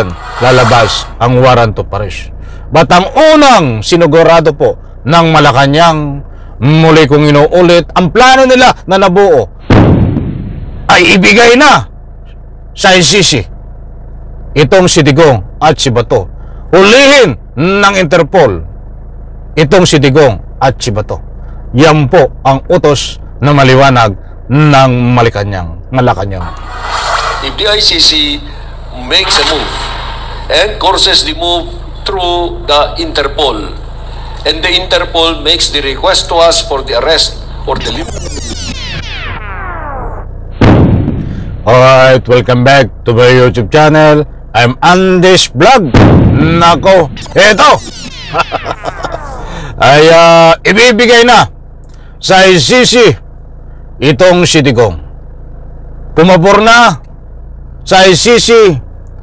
kailan lalabas ang warrant of arrest. But ang unang sinugurado po ng Malacanang, muli kong inuulit, ang plano nila na nabuo ay ibigay na sa ICC itong si Digong at si Bato. Hulihin ng Interpol itong si Digong at si Bato. Yan po ang utos na maliwanag ng Malacanang. If the ICC makes a move and courses the move through the Interpol, and the Interpol makes the request to us for the arrest or the Alright, welcome back to my YouTube channel. I'm Andes Vlog. Nako, eto ay ibibigay na sa ICC itong si Digong. Pumabor na sa ICC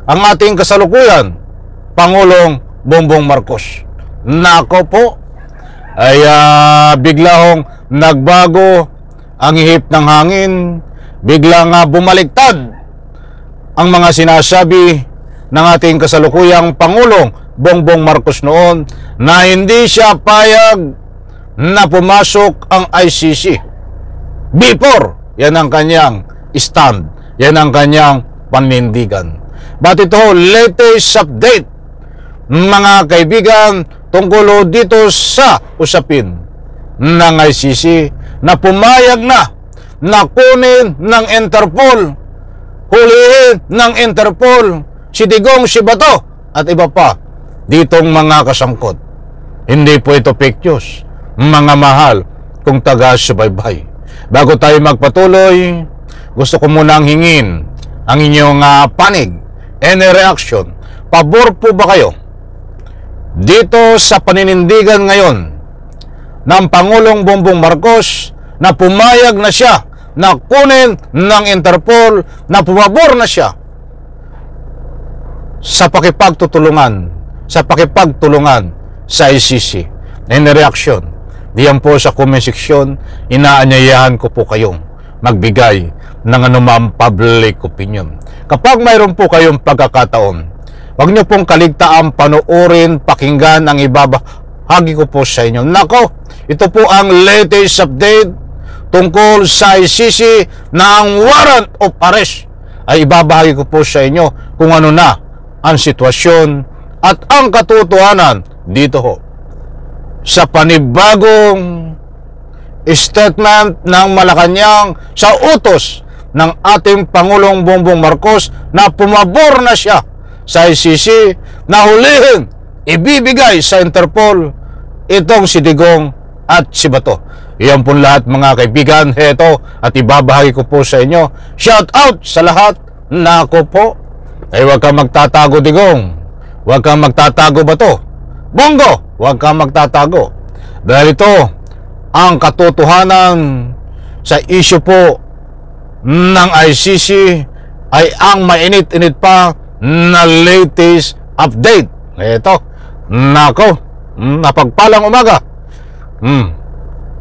ang ating kasalukuyan, Pangulong Bongbong Marcos. Nako po, ay bigla hong nagbago ang ihip ng hangin, bigla nga bumaliktad ang mga sinasabi ng ating kasalukuyang Pangulong Bongbong Marcos noon na hindi siya payag na pumasok ang ICC. Before, yan ang kanyang stand, yan ang kanyang panindigan. But ito, latest update, mga kaibigan, tungkol dito sa usapin ng ICC na pumayag na kunin ng Interpol, hulihin ng Interpol si Digong, si Bato at iba pa ditong mga kasangkot. Hindi po ito fake news, mga mahal kung taga-subaybay. Bago tayo magpatuloy, gusto ko munang hingin ang inyong panig and reaction. Pabor po ba kayo dito sa paninindigan ngayon ng Pangulong Bongbong Marcos na pumayag na siya na kunin ng Interpol, na pumabor na siya sa pakipagtulungan sa ICC? And reaction, diyan po sa comment section, inaanyayahan ko po kayong magbigay ng anumang public opinion. Kapag mayroon po kayong pagkakataon, huwag niyo pong kaligtaan panoorin, pakinggan ang ibabahagi ko po sa inyo. Nako, ito po ang latest update tungkol sa ICC na ang warrant of arrest ay ibabahagi ko po sa inyo kung ano na ang sitwasyon at ang katotohanan dito ho sa panibagong statement ng Malacanang sa utos ng ating Pangulong Bongbong Marcos na pumabor na siya sa ICC na hulihin, ibibigay sa Interpol itong si Digong at si Bato. Iyan po lahat mga kaibigan, heto at ibabahagi ko po sa inyo. Shout out sa lahat. Nako po, ay huwag kang magtatago Digong, huwag kang magtatago Bato, Bongo, huwag kang magtatago, dahil ito ang katotohanan sa issue po ng ICC ay ang mainit-init pa na latest update. Ito, nako, napagpalang umaga.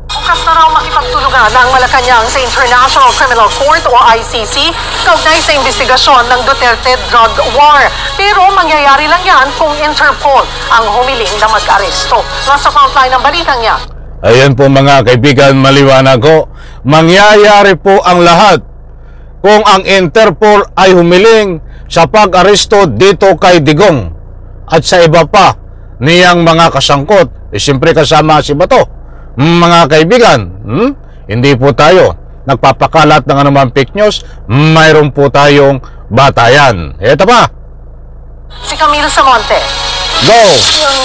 Bukas na raw makipagtulungan ng Malacanang sa International Criminal Court o ICC kaugnay sa investigasyon ng Duterte drug war. Pero mangyayari lang yan kung Interpol ang humiling na mag-aresto. Nasa frontline ng balitang niya. Ayan po mga kaibigan, maliwanag ko, mangyayari po ang lahat kung ang Interpol ay humiling sa pag-aresto dito kay Digong at sa iba pa niyang mga kasangkot. Siyempre kasama si Bato. Mga kaibigan, hindi po tayo nagpapakalat ng anumang fake news, mayroon po tayong batayan. Ito pa, Si Camille Samonte. go! Yung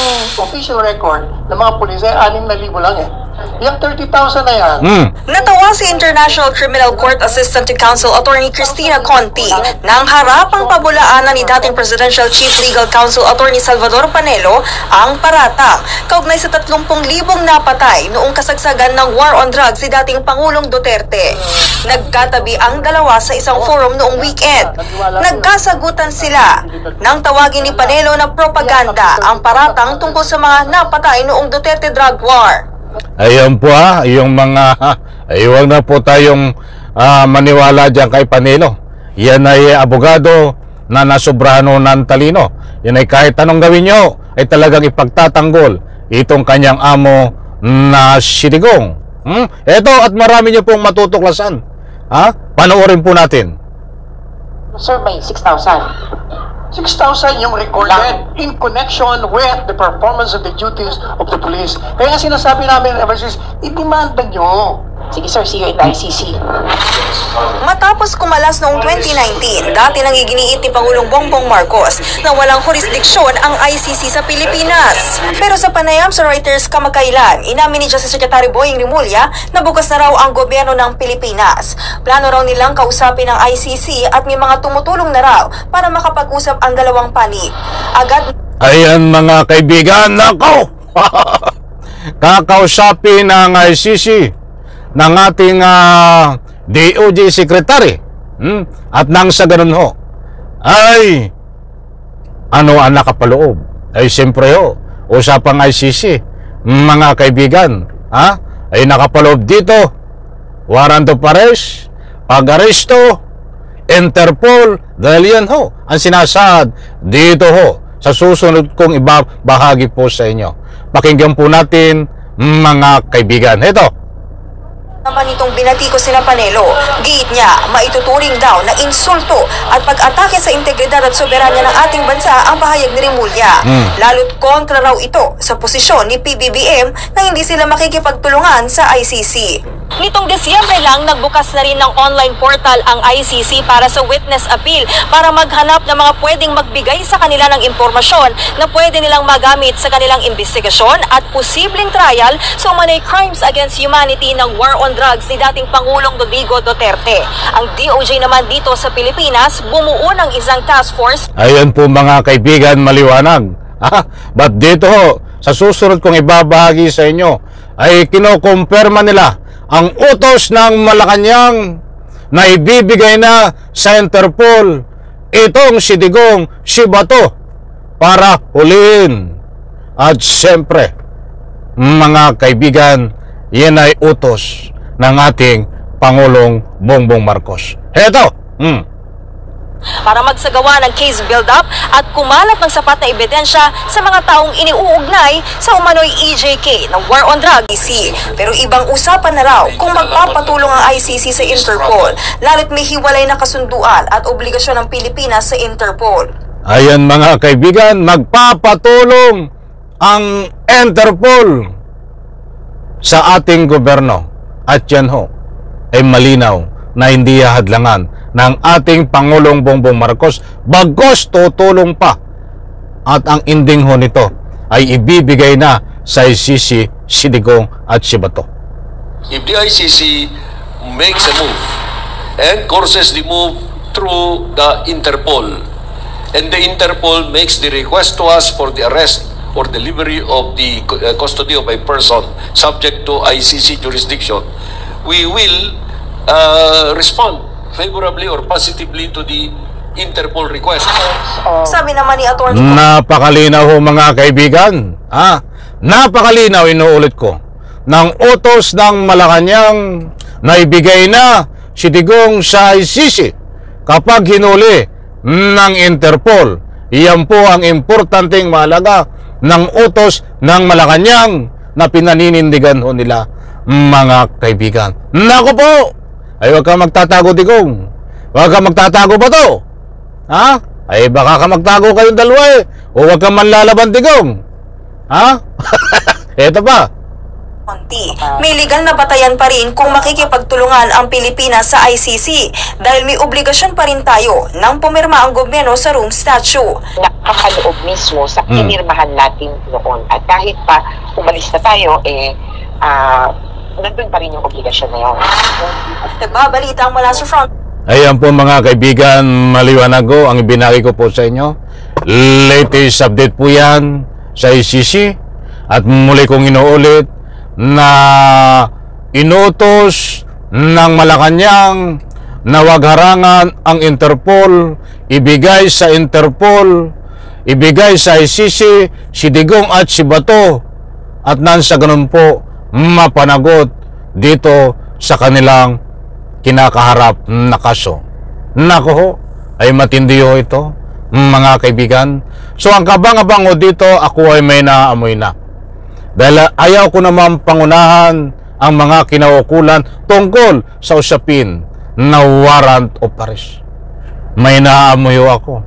official record ng mga pulis ay 6,000 lang eh. Yung 30,000 na yan. Natawa si International Criminal Court Assistant to Counsel Attorney Cristina Conti nang harapang pabulaanan ni dating Presidential Chief Legal Counsel Attorney Salvador Panelo ang paratang kaugnay sa 30,000 napatay noong kasagsagan ng war on drugs si dating Pangulong Duterte. Nagkatabi ang dalawa sa isang forum noong weekend. Nagkasagutan sila nang tawagin ni Panelo na propaganda ang paratang tungkol sa mga napatay noong Duterte drug war. Ayan po yung mga, huwag na po tayong maniwala dyan kay Panelo. Yan ay abogado na nasobrahan ho ng talino. Yan ay kahit anong gawin nyo, ay talagang ipagtatanggol itong kanyang amo na si Digong. Ito at marami nyo pong matutuklasan. Panoorin po natin. Sir, may 6,000. 6,000 yung recorded in connection with the performance of the duties of the police. Kaya nga sinasabi namin ever since, i-demanda nyo. Sige sir, see you in the ICC. Matapos kumalas noong 2019, dati nang iginiit ni Pangulong Bongbong Marcos na walang jurisdiksyon ang ICC sa Pilipinas. Pero sa panayam sa Reuters kamakailan, inamin ni Justice Secretary Boying Rimulya na bukas na raw ang gobyerno ng Pilipinas. Plano raw nilang kausapin ang ICC at may mga tumutulong na raw para makapag-usap ang dalawang panig. Agad Ayan mga kaibigan, nako! Kakausapin ng ICC ng ating DOJ Secretary. At nang sa ganun ho, ay ano ang nakapaloob? Ay siyempre ho, usapang ICC, mga kaibigan, ay nakapaloob dito, warrant of arrest, pag-aresto, Interpol, dahil yan ho, ang sinasad dito ho, sa susunod kong ibabahagi po sa inyo. Pakinggan po natin, mga kaibigan. Ito naman itong binatikos sina Panelo, giit niya, maituturing daw na insulto at pag-atake sa integridad at soberanya ng ating bansa ang pahayag ni Rimulya. Lalo't kontra raw ito sa posisyon ni PBBM na hindi sila makikipagtulungan sa ICC. Nitong Desyembre lang, nagbukas na rin ng online portal ang ICC para sa witness appeal para maghanap ng mga pwedeng magbigay sa kanila ng impormasyon na pwede nilang magamit sa kanilang investigasyon at posibleng trial sa umanay crimes against humanity ng war on drugs ni dating Pangulong Rodrigo Duterte. Ang DOJ naman dito sa Pilipinas, bumuo ng isang task force. Ayan po mga kaibigan, maliwanag. But dito ho, sa susunod kong ibabahagi sa inyo, ay kinokompirma nila ang utos ng Malacanang na ibibigay na sa Interpol itong si Digong, si Bato, para huliin. At siyempre, mga kaibigan, yan ay utos ng ating Pangulong Bongbong Marcos. Heto, para magsagawa ng case build-up at kumalat ng sapat na ebidensya sa mga taong iniuugnay sa umano'y EJK ng War on Drugs. Pero ibang usapan na raw kung magpapatulong ang ICC sa Interpol, lalo't may hiwalay na kasunduan at obligasyon ng Pilipinas sa Interpol. Ayan mga kaibigan, magpapatulong ang Interpol sa ating gobyerno. At yan ho, ay malinaw na hindi hadlangan ng ating Pangulong Bongbong Marcos, bagos tutulong pa. At ang ending ho nito ay ibibigay na sa ICC si Digong at si Bato. If the ICC makes a move and courses the move through the Interpol, and the Interpol makes the request to us for the arrest or delivery of the custody of a person subject to ICC jurisdiction, we will respond favorably or positively to the Interpol request. Sabi naman ni Atty. Napakalinaw ho mga kaibigan. Napakalinaw, inuulit ko, ng utos ng Malacanang na ibigay na si Digong sa ICC kapag hinuli ng Interpol. Iyan po ang importanteng mahalaga ng utos ng Malacanang na pinaninindigan ho nila, mga kaibigan. Naku po! Ay huwag kang magtatago, Digong. Huwag kang magtatago, Bato. Ay baka ka magtago kayong dalawa o huwag kang manlalaban, Digong. Eto pa. May legal na batayan pa rin kung makikipagtulungan ang Pilipinas sa ICC dahil may obligasyon pa rin tayo nang pumirma ang gobyerno sa Rome Statute. Nakakaloob mismo sa pinirmahan natin noon. At kahit pa umalis na tayo, nandun pa rin yung obligasyon na yun. Nagbabalita mula sa front. Ayan po mga kaibigan, maliwanag ko ang ibinagi ko po sa inyo. Latest update po yan sa ICC. At muli kong inuulit na inutos ng Malacanang na wag harangan ang Interpol, ibigay sa Interpol, ibigay sa ICC si Digong at si Bato. At nang sa ganun po, mapanagot dito sa kanilang kinakaharap na kaso. Nako ho, ay matindi ho ito. mga kaibigan. So ang kabang-abango dito, ako ay may naamoy na. Dahil ayaw ko naman pangunahan ang mga kinaukulan tungkol sa usapin na warrant of arrest. May naamoy ako.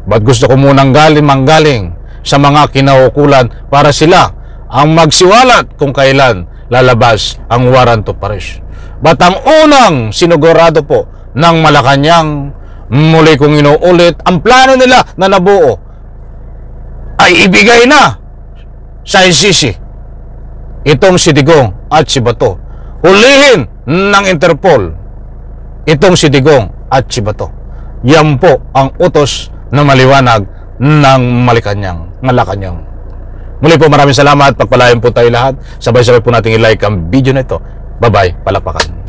Ba't gusto ko munang manggaling sa mga kinaukulan para sila ang magsiwalat kung kailan lalabas ang warrant of arrest. Ba't ang unang sinugurado po ng Malacanang, muli kong inuulit, ang plano nila na nabuo ay ibigay na sa ICC itong si Digong at si Bato. Hulihin ng Interpol itong si Digong at si Bato. Yan po ang utos na maliwanag ng Malacanang. Muli po, maraming salamat. Pagpalain po tayo lahat. Sabay-sabay po natin i-like ang video na ito. Bye-bye. Palakpakan.